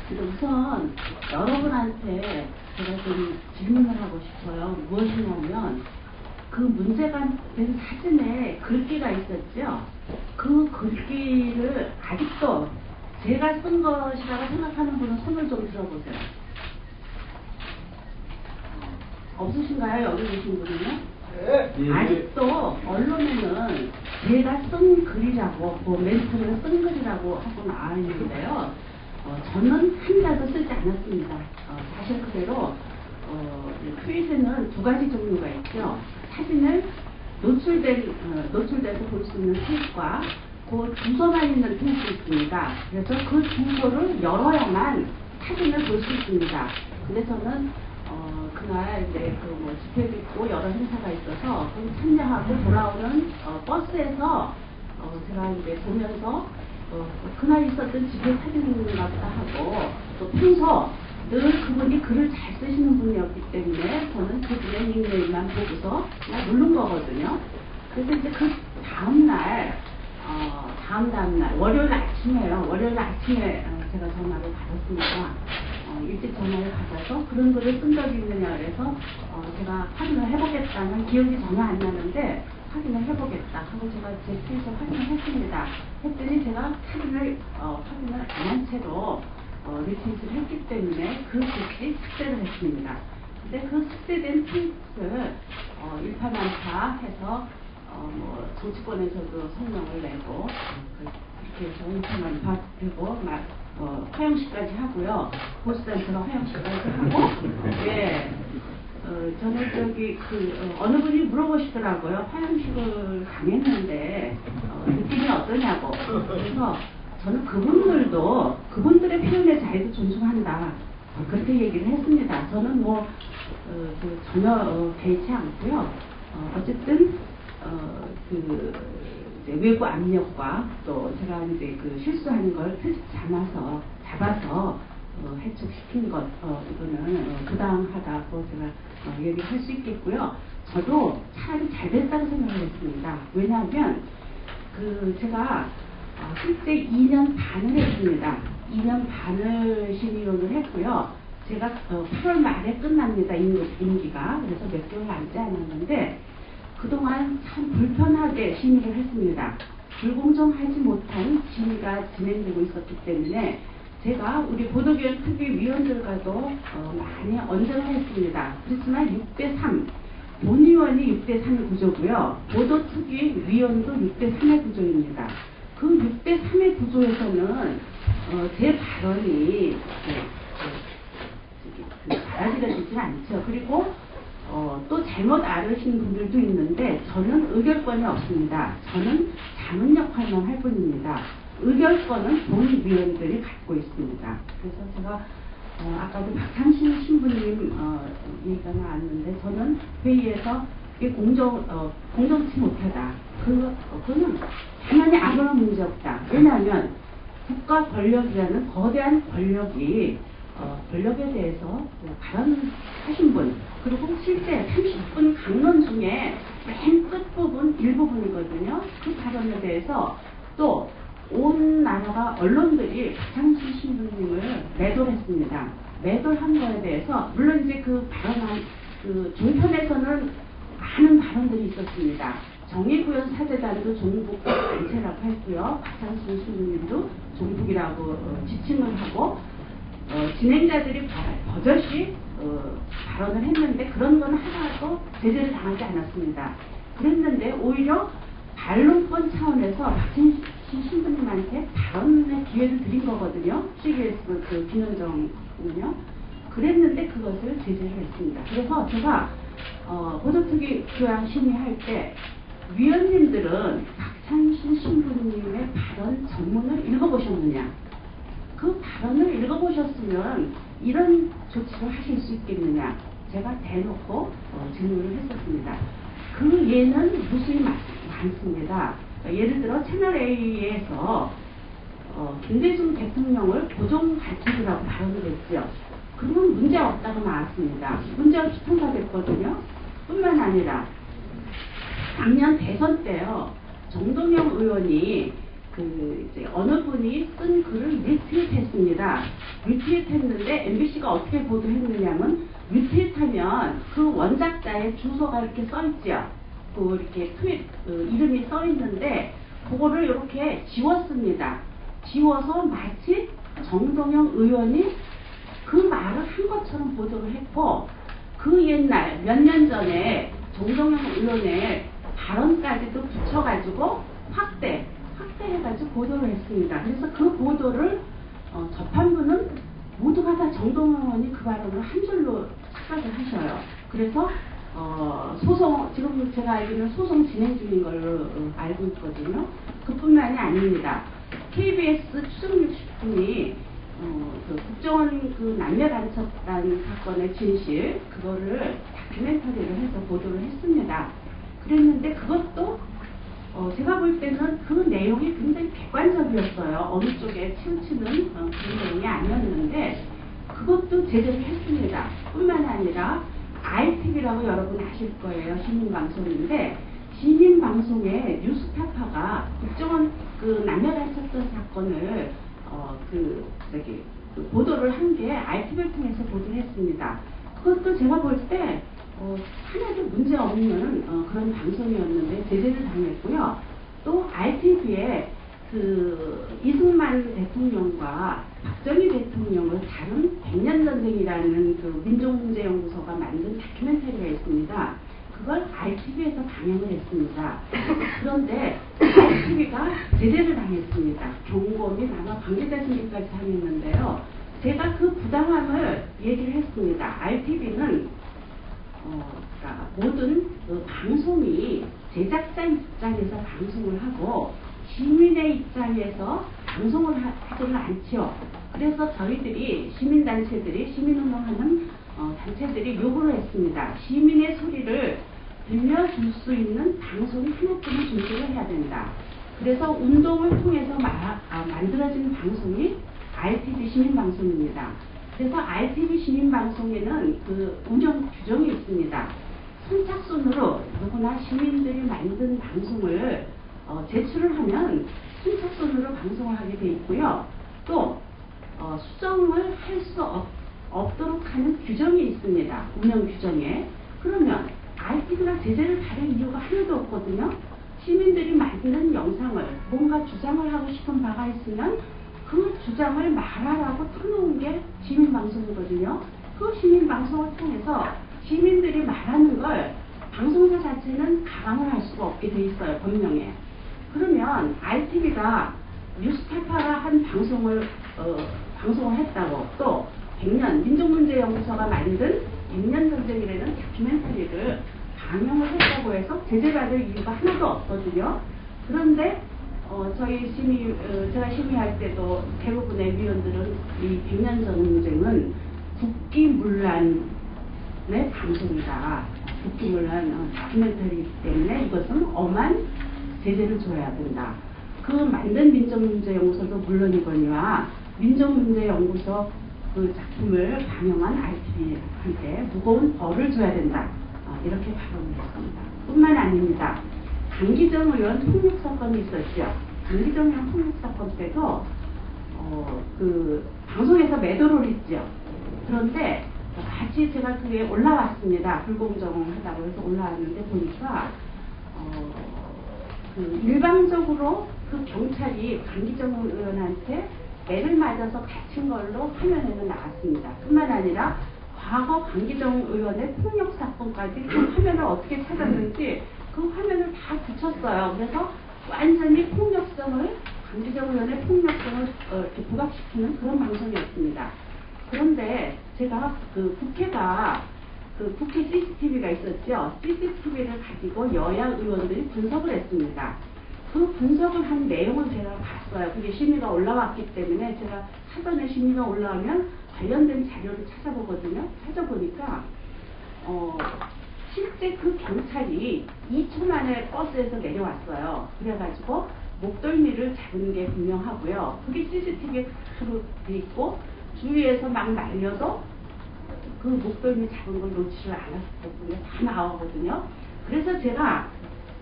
근데 우선 여러분한테 제가 좀 질문을 하고 싶어요. 무엇이냐면 그 문제가 된 사진에 글귀가 있었죠. 그 글귀를 아직도 제가 쓴 것이라고 생각하는 분은 손을 좀 들어보세요. 없으신가요? 여기 계신 분은요? 아직도 언론에는 제가 쓴 글이라고, 뭐 멘트를 쓴 글이라고 하고 나와 있는데요. 저는 한 자도 쓰지 않았습니다. 사실 그대로 트윗에는 두 가지 종류가 있죠. 사진을 노출돼서 볼 수 있는 트윗과 그 주소만 있는 트윗이 있습니다. 그래서 그 주소를 열어야만 사진을 볼 수 있습니다. 근데 저는 그날 이제 그 뭐 집회도 있고 여러 행사가 있어서 거기 참여하고 돌아오는 버스에서 제가 이제 보면서 그날 있었던 집회 사진인가 보다 하고 또 평소 늘 그분이 글을 잘 쓰시는 분이었기 때문에 저는 그분의 닉네임만 보고서 그냥 누른 거거든요. 그래서 이제 그 다음날 다음날 월요일 아침에요. 월요일 아침에 제가 전화를 받았습니다. 일찍 전화를 받아서 그런 글을 쓴 적이 있느냐 그래서 제가 확인을 해보겠다는 기억이 전혀 안 나는데 확인을 해보겠다 하고 제가 제 트윗에 확인을 했습니다. 했더니 제가 사진을 확인을 안 한 채로 리트윗을 했기 때문에 그 글씨 삭제를 했습니다. 근데 그 삭제된 트윗을 일파만파 해서 뭐 정치권에서도 성명을 내고 그렇게 해서 일파만파 되고 막 화형식까지 하고요. 보수단체가 화형식까지 하고 예. 저는 저기 어느 분이 물어보시더라고요. 화형식을 당했는데 느낌이 어떠냐고. 그래서 저는 그분들의 표현의 자유도 존중한다. 그렇게 얘기를 했습니다. 저는 뭐 전혀 개의치 않고요. 어쨌든 이제 외부 압력과 또 제가 이제 실수하는 걸 트집 잡아서 해촉시킨 것 이거는 부당하다고 제가 얘기할 수 있겠고요. 저도 참 잘 됐다고 생각을 했습니다. 왜냐하면 제가 실제 2년 반을 했습니다. 2년 반을 심의위원을 했고요. 제가 8월 말에 끝납니다. 임기가. 그래서 몇 개월 남지 않았는데 그동안 참 불편하게 심의를 했습니다. 불공정하지 못한 심의가 진행되고 있었기 때문에 제가 우리 보도개혁 특위 위원들과도 많이 언쟁을 했습니다. 그렇지만 6대3, 본위원이 6대3 구조고요. 보도특위 위원도 6대3의 구조입니다. 그 6대3의 구조에서는 제 발언이 받아들여지지 않죠. 그리고 또 잘못 알으신 분들도 있는데 저는 의결권이 없습니다. 저는 자문 역할만 할 뿐입니다. 의결권은 본위원들이 갖고 있습니다. 그래서 제가 아까도 박상신 신부님 얘기가 나왔는데 저는 회의에서 이게 공정치 못하다. 그거는 당연히 아무런 문제 없다. 왜냐하면 국가 권력이라는 거대한 권력이 권력에 대해서 발언하신 분 그리고 실제 30분 강론 중에 맨 끝부분 일부분이거든요. 그 발언에 대해서 또 온 나라가 언론들이 박상신 신부님을 매도했습니다. 매도한 거에 대해서 물론 이제 그 발언한 종편에서는 많은 발언들이 있었습니다. 정의구현 사재단도 종북 단체라고 했고요. 박상신 신부님도 종북이라고 지칭을 하고 진행자들이 버젓이 발언을 했는데 그런 건 하나도 제재를 당하지 않았습니다. 그랬는데 오히려 반론권 차원에서 박상신 신부님한테 발언의 기회를 드린 거거든요. CBS 김현정은요. 그랬는데 그것을 제재를 했습니다. 그래서 제가 보도특위 교양 심의할 때 위원님들은 박상신 신부님의 발언 전문을 읽어보셨느냐? 그 발언을 읽어보셨으면 이런 조치를 하실 수 있겠느냐? 제가 대놓고 질문을 했었습니다. 그 예는 무수히 많습니다. 예를 들어 채널A에서 김대중 대통령을 고종 가치라고 발언을 했죠. 그러면 문제 없다고 나왔습니다. 문제 없이 통과됐거든요. 뿐만 아니라 작년 대선 때요. 정동영 의원이 이제 어느 분이 쓴 글을 리트윗했습니다. 리트윗했는데 MBC가 어떻게 보도했느냐면 리트윗하면 그 원작자의 주소가 이렇게 써있죠. 그 이렇게 트윗 이름이 써있는데 그거를 이렇게 지웠습니다. 지워서 마치 정동영 의원이 그 말을 한 것처럼 보도를 했고 그 옛날 몇 년 전에 정동영 의원의 발언까지도 붙여가지고 확대해가지고 보도를 했습니다. 그래서 그 보도를 접한 분은 모두가 다 정동영 의원이 그 발언을 한 줄로 착각을 하셔요. 그래서 소송, 지금 제가 알기로는 소송 진행 중인 걸로 알고 있거든요. 그뿐만이 아닙니다. KBS 추정육 식품이 그 국정원 그 남녀 간첩단 사건의 진실 그거를 다큐멘터리를 해서 보도를 했습니다. 그랬는데 그것도 제가 볼 때는 그 내용이 굉장히 객관적이었어요. 어느 쪽에 치우치는 그런 내용이 아니었는데 그것도 제대로 했습니다. 뿐만 아니라 ITV라고 여러분 아실 거예요. 시민방송인데 시민방송의 뉴스타파가 국정원 그 남녀 간첩단 사건을 그 보도를 한 게 ITV를 통해서 보도를 했습니다. 그것도 제가 볼 때 하나도 문제 없는 그런 방송이었는데 제재를 당했고요. 또 ITV에 그 이승만 대통령과 박정희 대통령을 다룬 백년전쟁이라는 그 민족문제연구소가 만든 다큐멘터리가 있습니다. 그걸 ITV에서 방영을 했습니다. 그런데 ITV가 제재를 당했습니다. 경고 및 아마 관계자 승계까지 당했는데요. 제가 그 부당함을 얘기를 했습니다. ITV는 그러니까 모든 그 방송이 제작자 입장에서 방송을 하고 시민의 입장에서 방송을 하지는 않죠. 그래서 저희들이 시민단체들이 시민운동하는 단체들이 요구를 했습니다. 시민의 소리를 들려줄 수 있는 방송이 하나쯤은 존재를 해야 된다. 그래서 운동을 통해서 만들어진 방송이 ITV 시민방송입니다. 그래서 ITV 시민방송에는 그 운영 규정이 있습니다. 선착순으로 누구나 시민들이 만든 방송을 제출을 하면 선착순으로 방송을 하게 돼 있고요. 또 수정을 할 수 없도록 하는 규정이 있습니다. 운영 규정에. 그러면 ITV가 제재를 받을 이유가 하나도 없거든요. 시민들이 만드는 영상을 뭔가 주장을 하고 싶은 바가 있으면 그 주장을 말하라고 터놓은 게 시민방송이거든요. 그 시민방송을 통해서 시민들이 말하는 걸 방송사 자체는 가방을 할 수가 없게 돼 있어요. 법령에. 그러면 ITV가 뉴스타파가 한 방송을 했다고 또 민족문제연구소가 만든 백년전쟁이라는 다큐멘터리를 방영을 했다고 해서 제재받을 이유가 하나도 없거든요. 그런데 제가 심의할 때도 대부분의 위원들은 이 백년전쟁은 국기문란의 방송이다. 국기문란 다큐멘터리이기 때문에 이것은 엄한 제재를 줘야 된다. 그 만든 민족문제연구소도 물론이거니와 민족문제연구소 그 작품을 방영한 ITV한테 무거운 벌을 줘야 된다. 이렇게 발언을 했습니다. 뿐만 아닙니다. 강기정 의원 폭력사건이 있었죠. 강기정 의원 폭력사건 때도 그 방송에서 매도를 했죠. 그런데 같이 제가 그게 올라왔습니다. 불공정하다고 해서 올라왔는데 보니까 그 일방적으로 그 경찰이 강기정 의원한테 애를 맞아서 다친 걸로 화면에는 나왔습니다. 뿐만 아니라 과거 강기정 의원의 폭력 사건까지 그 화면을 어떻게 찾았는지 그 화면을 다 붙였어요. 그래서 완전히 폭력성을 강기정 의원의 폭력성을 이렇게 부각시키는 그런 방송이었습니다. 그런데 제가 그 국회가 그 국회 CCTV가 있었죠. CCTV를 가지고 여야 의원들이 분석을 했습니다. 그 분석을 한 내용을 제가 봤어요. 그게 심의가 올라왔기 때문에 제가 사전에 심의가 올라오면 관련된 자료를 찾아보거든요. 찾아보니까 실제 그 경찰이 2초 만에 버스에서 내려왔어요. 그래가지고 목덜미를 잡은 게 분명하고요. 그게 CCTV에 그대로 돼 있고 주위에서 막 날려도 그 목덜미 잡은 걸 놓지를 않았기 때문에 다 나오거든요. 그래서 제가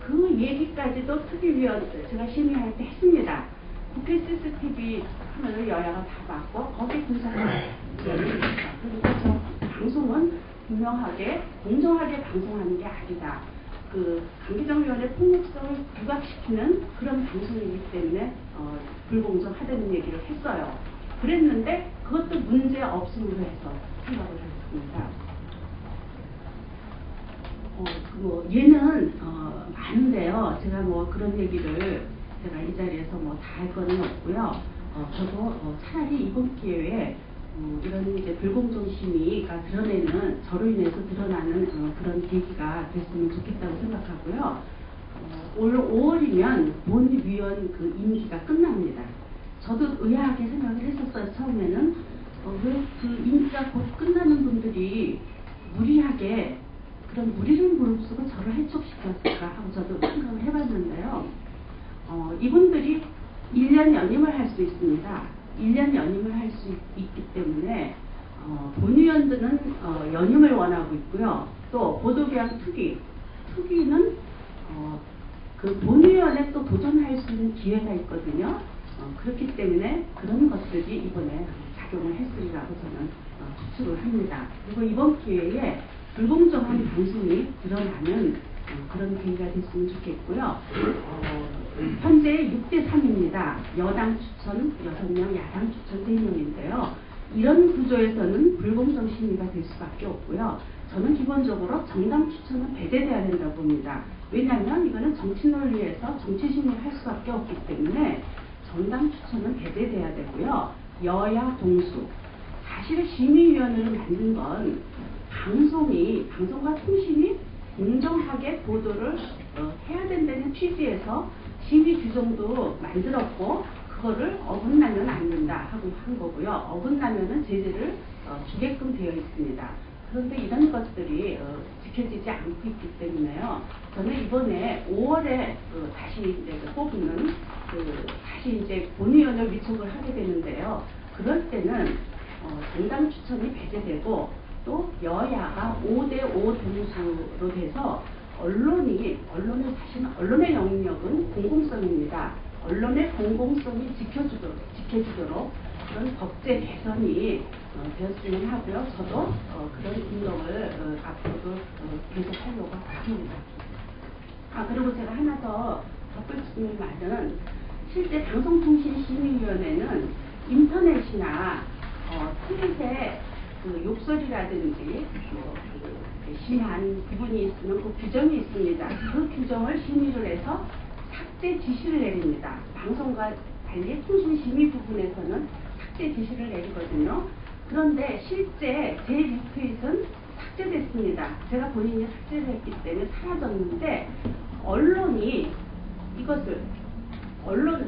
그 얘기까지도 특위위원 제가 심의할 때 했습니다. 국회 CCTV 카메라를 여야가 다 봤고 거기 분석을 그러니까 저 방송은 분명하게 공정하게 방송하는 게 아니다. 그 강기정 위원의 폭력성을 부각시키는 그런 방송이기 때문에 불공정하다는 얘기를 했어요. 그랬는데 그것도 문제 없음으로 해서 생각을 했습니다. 얘는 많은데요. 제가 뭐 그런 얘기를 제가 이 자리에서 뭐 다 할 거는 없고요. 저도 차라리 이번 기회에 이런 이제 불공정 심의가 드러내는 저로 인해서 드러나는 그런 계기가 됐으면 좋겠다고 생각하고요. 올 5월이면 본위원 그 임기가 끝납니다. 저도 의아하게 생각을 했었어요. 처음에는 왜 그 임기가 곧 끝나는 분들이 무리하게 그런 무리를 무릅쓰고 저를 해촉시켰을까 하고 저도 생각을 해봤는데요. 이분들이 1년 연임을 할 수 있습니다. 1년 연임을 할 수 있기 때문에 본위원들은 연임을 원하고 있고요. 또 보도개혁 특위는 그 본위원에 또 도전할 수 있는 기회가 있거든요. 그렇기 때문에 그런 것들이 이번에 작용을 했으리라고 저는 추측을 합니다. 그리고 이번 기회에 불공정한 방송이 드러나는 그런 계기가 됐으면 좋겠고요. 현재 6대3입니다. 여당 추천 6명, 야당 추천 3명인데요. 이런 구조에서는 불공정 심의가 될 수밖에 없고요. 저는 기본적으로 정당 추천은 배제돼야 된다고 봅니다. 왜냐하면 이거는 정치 논리에서 정치 심의를 할 수밖에 없기 때문에 정당 추천은 배제돼야 되고요. 여야 동수. 사실 심의위원회를 만든 건 방송과 통신이 공정하게 보도를 해야 된다는 취지에서 심의 규정도 만들었고 그거를 어긋나면 안 된다 하고 한 거고요. 어긋나면은 제재를 주게끔 되어 있습니다. 그런데 이런 것들이 지켜지지 않고 있기 때문에요. 저는 이번에 5월에 다시 이제 뽑는 다시 이제 본위원을 위촉을 하게 되는데요. 그럴 때는 정당 추천이 배제되고 또 여야가 5대5 동수로 돼서 언론의 영역은 공공성입니다. 언론의 공공성이 지켜주도록 그런 법제 개선이 되었으면 하고요. 저도 그런 운동을 앞으로도 계속 하려고 합니다. 그리고 제가 하나 더 덧붙일 수 있는 말은 실제 방송통신심의위원회는 인터넷이나 트윗에 그 욕설이라든지 심한 부분이 있으면 그 규정이 있습니다. 그 규정을 심의를 해서 삭제 지시를 내립니다. 방송과 달리 통신심의 부분에서는 삭제 지시를 내리거든요. 그런데 실제 제 리트윗은 삭제됐습니다. 제가 본인이 삭제를 했기 때문에 사라졌는데 언론이 이것을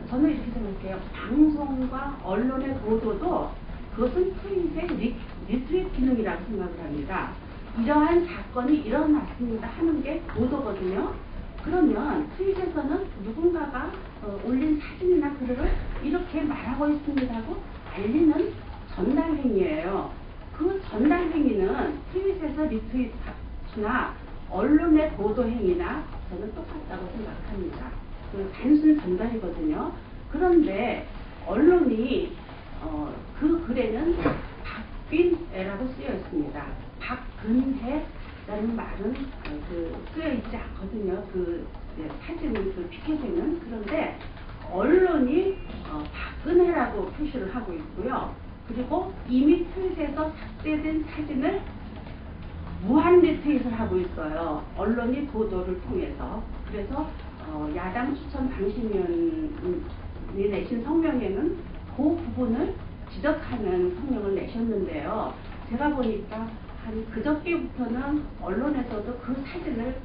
저는 이렇게 생각해요. 방송과 언론의 보도도 그것은 트윗의 리트윗 기능이라고 생각을 합니다. 이러한 사건이 일어났습니다 하는 게 보도거든요. 그러면 트윗에서는 누군가가 올린 사진이나 글을 이렇게 말하고 있습니다 하고 알리는 전달 행위예요. 그 전달 행위는 트윗에서 리트윗이나 언론의 보도 행위나 저는 똑같다고 생각합니다. 그 단순 전달이거든요. 그런데 언론이 그 글에는 박빈애라고 쓰여 있습니다. 박근혜라는 말은 쓰여 있지 않거든요. 사진 피켓에는. 그런데 언론이 박근혜라고 표시를 하고 있고요. 그리고 이미 트윗에서 삭제된 사진을 무한 리트윗을 하고 있어요. 언론이 보도를 통해서. 그래서 야당 추천 방심위원이 내신 성명에는 그 부분을 지적하는 성명을 내셨는데요. 제가 보니까 한 그저께부터는 언론에서도 그 사진을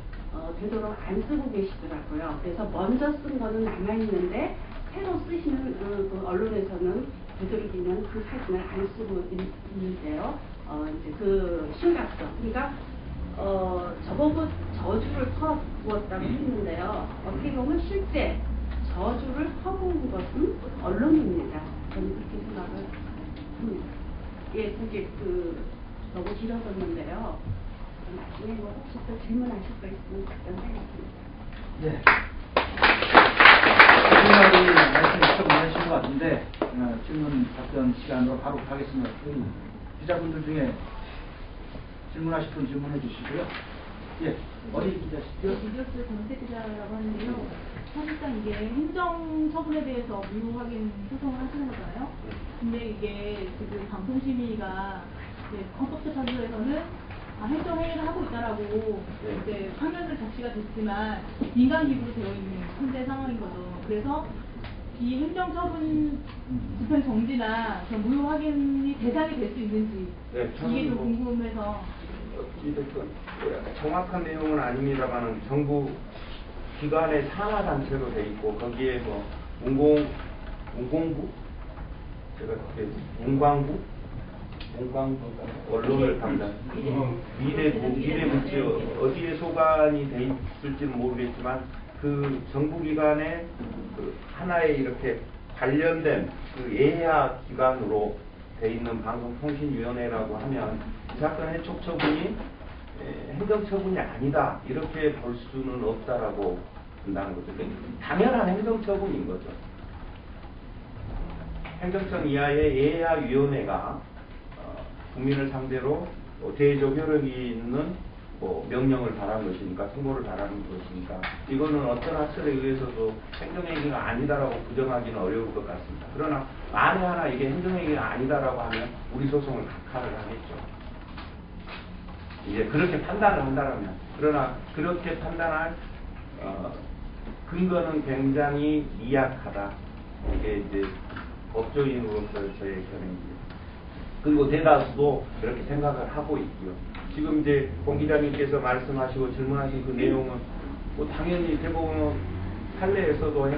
되도록 안 쓰고 계시더라고요. 그래서 먼저 쓴 거는 남아있는데 새로 쓰시는 그 언론에서는 되도록이면 그 사진을 안 쓰고 있는데요. 이제 그 심각성. 그러니까 저보고 저주를 퍼부었다고 했는데요. 어떻게 보면 실제 저주를 퍼부은 것은 언론입니다. 저는 그렇게 생각을 합니다. 예, 그게 너무 길어졌는데요. 나중에 뭐 혹시 또 질문하실 거 있으면 답변하겠습니다. 네. 질문이 말씀이 좀 많으신 것 같은데 질문 답변 시간으로 바로 가겠습니다. 기자분들 중에 질문하실 분 질문해 주시고요. 예, 어디 기자시죠? 이교수 정세 기자라고 하는데요. 사실상 이게 행정 처분에 대해서 무효 확인 소송을 하시는 거잖아요. 근데 이게 지금 방송심의가 헌법재판소에서는 행정행위를 하고 있다라고 이제 판결을 적시가 됐지만 민간기구로 되어 있는 현재 상황인 거죠. 그래서 이 행정처분 집행 정지나 그런 무효 확인이 대상이 될 수 있는지 이게 좀 궁금해서. 정확한 내용은 아닙니다만은 정부 기관의 산하단체로 돼 있고 거기에 뭐 문공부, 제가 그때 문광부, 언론을 담당 미래부지 어디에 소관이 돼 있을지는 모르겠지만 그 정부기관의 그 하나의 이렇게 관련된 그 예하 기관으로 돼 있는 방송통신위원회라고 하면 이 사건의 촉처분이 행정처분이 아니다 이렇게 볼 수는 없다라고 본다는 거죠. 당연한 행정처분인 거죠. 행정청 이하의 예하위원회가 국민을 상대로 대의적 효력이 있는 명령을 바라는 것이니까 통보를 바라는 것이니까 이거는 어떤 학설에 의해서도 행정행위가 아니다라고 부정하기는 어려울 것 같습니다. 그러나 만에 하나 이게 행정행위가 아니다라고 하면 우리 소송을 각하를 하겠죠. 이제 그렇게 판단을 한다면 그러나 그렇게 판단할 근거는 굉장히 미약하다. 이게 이제 법조인으로서 저의 견해입니다. 그리고 대다수도 그렇게 생각을 하고 있고요. 지금 이제 공 기자님께서 말씀하시고 질문하신 그 내용은 뭐 당연히 대부분 판례에서도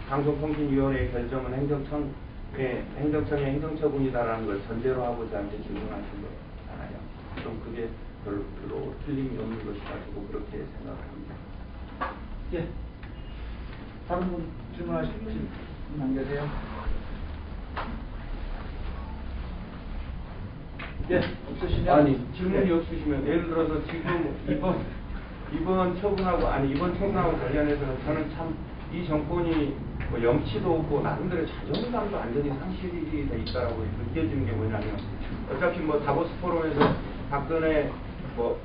방송통신위원회의 결정은 행정청의 행정처분이다라는 걸 전제로 하고 저한테 질문하신 거잖아요. 좀 그게 별로 틀림이 없는 것이 가지고 그렇게 생각합니다. 예. 다른 분 질문하실 분 안 계세요? 예, 없으시면 아니 질문이 없으시면 예를 들어서 지금 이번 처분하고 관련해서는 저는 참 이 정권이 뭐 염치도 없고 나름대로 자존감도 완전히 상실이 돼 있다라고 느껴지는 게 뭐냐면 어차피 뭐 다보스 포럼에서 박근혜 뭐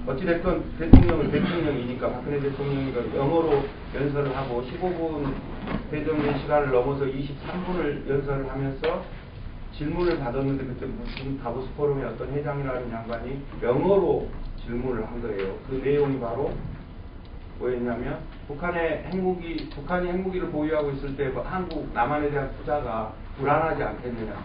어찌됐건 대통령은 대통령이니까 박근혜 대통령이 영어로 연설을 하고 15분 배정된 시간을 넘어서 23분을 연설을 하면서 질문을 받았는데 그때 무슨 다보스 포럼의 어떤 회장이라는 양반이 영어로 질문을 한 거예요. 그 내용이 바로 뭐였냐면 북한이 핵무기를 보유하고 있을 때 한국 남한에 대한 투자가 불안하지 않겠느냐.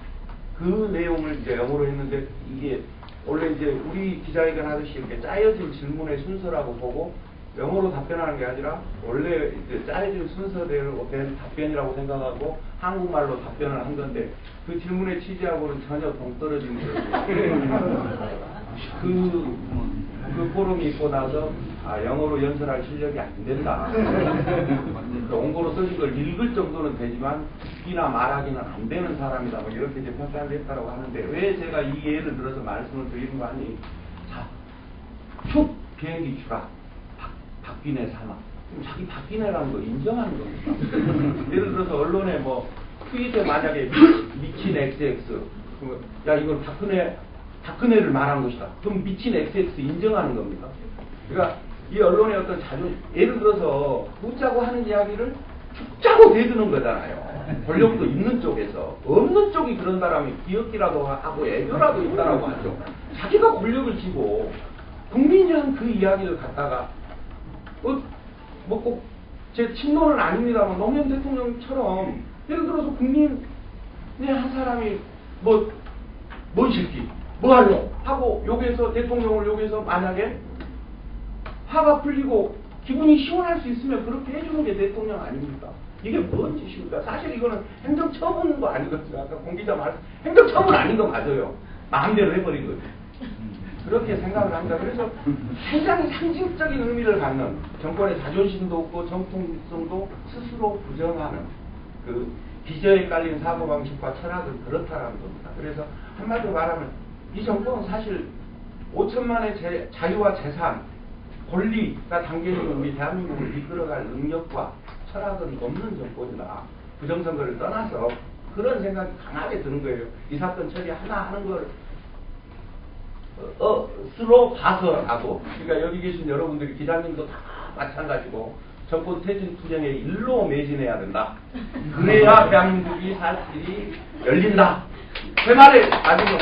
그 내용을 이제 영어로 했는데 이게 원래 이제 우리 기자회견 하듯이 이렇게 짜여진 질문의 순서라고 보고 영어로 답변하는 게 아니라 원래 이제 짜여진 순서대로 된 답변이라고 생각하고 한국말로 답변을 한 건데 그 질문의 취지하고는 전혀 동떨어진 거예요. 그 포럼이 있고 나서 영어로 연설할 실력이 안 된다. 원고로 써진 걸 읽을 정도는 되지만 듣기나 말하기는 안 되는 사람이다. 뭐 이렇게 이제 평가를 했다고 하는데 왜 제가 이 예를 들어서 말씀을 드리는 거 아니? 자, 쭉 비행기 추락. 박빈혜 사망. 자기 박빈혜라는 거 인정하는 겁니다. 예를 들어서 언론에 뭐 트윗에 만약에 미친 XX 야 이건 박근혜를 말한 것이다. 그럼 미친 XX 인정하는 겁니다. 그러니까 이 언론의 어떤 예를 들어서 웃자고 하는 이야기를 죽자고 대드는 거잖아요. 권력도 있는 쪽에서 없는 쪽이 그런다라면 기억기라도 하고 애교라도 있다라고 하죠. 자기가 권력을 쥐고 국민이 한 그 이야기를 갖다가 뭐 꼭 제 친노는 아닙니다만 노무현 대통령처럼 예를 들어서 국민의 한 사람이 뭔 새끼 뭐 하려고 하고 욕해서 대통령을 욕해서 만약에 화가 풀리고 기분이 시원할 수 있으면 그렇게 해주는 게 대통령 아닙니까? 이게 뭔 짓입니까? 사실 이거는 행정처분도 아니거든요. 아까 공 기자 말씀 행정처분 아닌 거 맞아요. 마음대로 해버린 거죠. 그렇게 생각을 합니다. 그래서 굉장히 상징적인 의미를 갖는 정권의 자존심도 없고 정통성도 스스로 부정하는 그 비저에 깔린 사고방식과 철학은 그렇다라는 겁니다. 그래서 한마디로 말하면 이 정권은 사실 5천만의 자유와 재산 권리가 담겨있는 우리 대한민국을 이끌어갈 능력과 철학은 없는 정권이다. 부정선거를 떠나서 그런 생각이 강하게 드는 거예요. 이 사건 처리 하나 하는 걸 스로 봐서라도, 그러니까 여기 계신 여러분들이 기자님도 다 마찬가지고 정권 퇴진 투쟁의 일로 매진해야 된다. 그래야 대한민국이 살 길이 열린다. 제 말에 나중에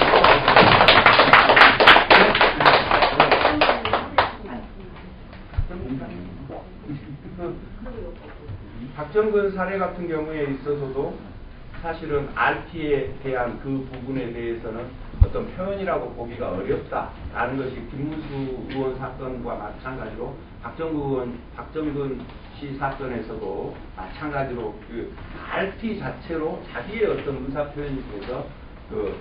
박정근 사례 같은 경우에 있어서도 사실은 RT에 대한 그 부분에 대해서는 어떤 표현이라고 보기가 어렵다라는 것이 김문수 의원 사건과 마찬가지로 박정근 씨 사건에서도 마찬가지로 그 RT 자체로 자기의 어떤 의사 표현이 돼서 그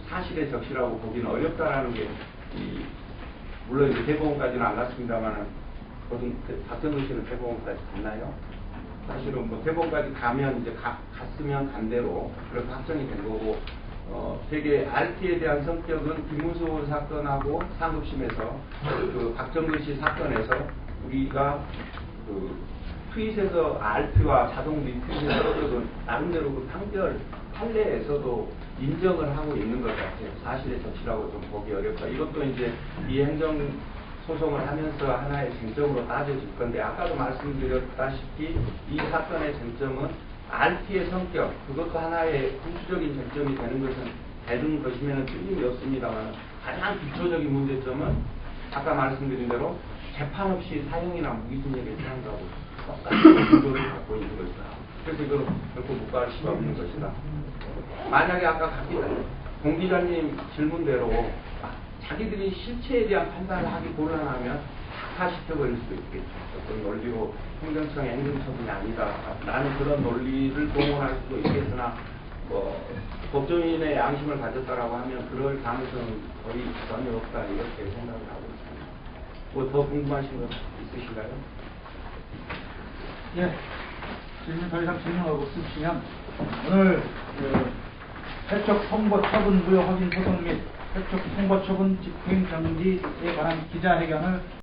사실에 적시라고 보기는 어렵다라는 게 물론 이제 대법원까지는 안 갔습니다만은 박정근 씨는 대법원까지 갔나요? 사실은 뭐 대법원까지 가면 이제 갔으면 간 대로 그렇게 확정이 된 거고, 되게 RT에 대한 성격은 김문수 사건하고 상급심에서 그 박정근 씨 사건에서 우리가 그 트윗에서 RT와 자동 리트윗에 떨어져도 나름대로 그 판결 판례에서도 인정을 하고 있는 것 같아요. 사실의 적시라고 좀 보기 어렵다. 이것도 이제 이 행정 소송을 하면서 하나의 쟁점으로 따져질 건데, 아까도 말씀드렸다시피 이 사건의 쟁점은 RT의 성격, 그것도 하나의 필수적인 쟁점이 되는 것이면 틀림이 없습니다만, 가장 기초적인 문제점은 아까 말씀드린 대로 재판 없이 사형이나 무기징역에 처한다고 똑같은 구조를 갖고 있는 것이다. 그래서 이거는 결코 묵과할 수가 없는 것이다. 만약에 아까 공 기자님 질문대로 자기들이 실체에 대한 판단을 하기 곤란하면 타시켜버릴 수도 있겠죠. 어떤 논리로 행정청의 행정처분이 아니다. 나는 그런 논리를 동원할 수도 있겠으나 법조인의 양심을 가졌다라고 하면 그럴 가능성은 거의 전혀 없다, 이렇게 생각을 하고 있습니다. 뭐 더 궁금하신 거 있으신가요? 예. 질문 더 이상 질문하고 있으시면 오늘 패촉 선고 처분 무효 확인 소송 및 패촉 선고 처분 집행 정지에 관한 기자회견을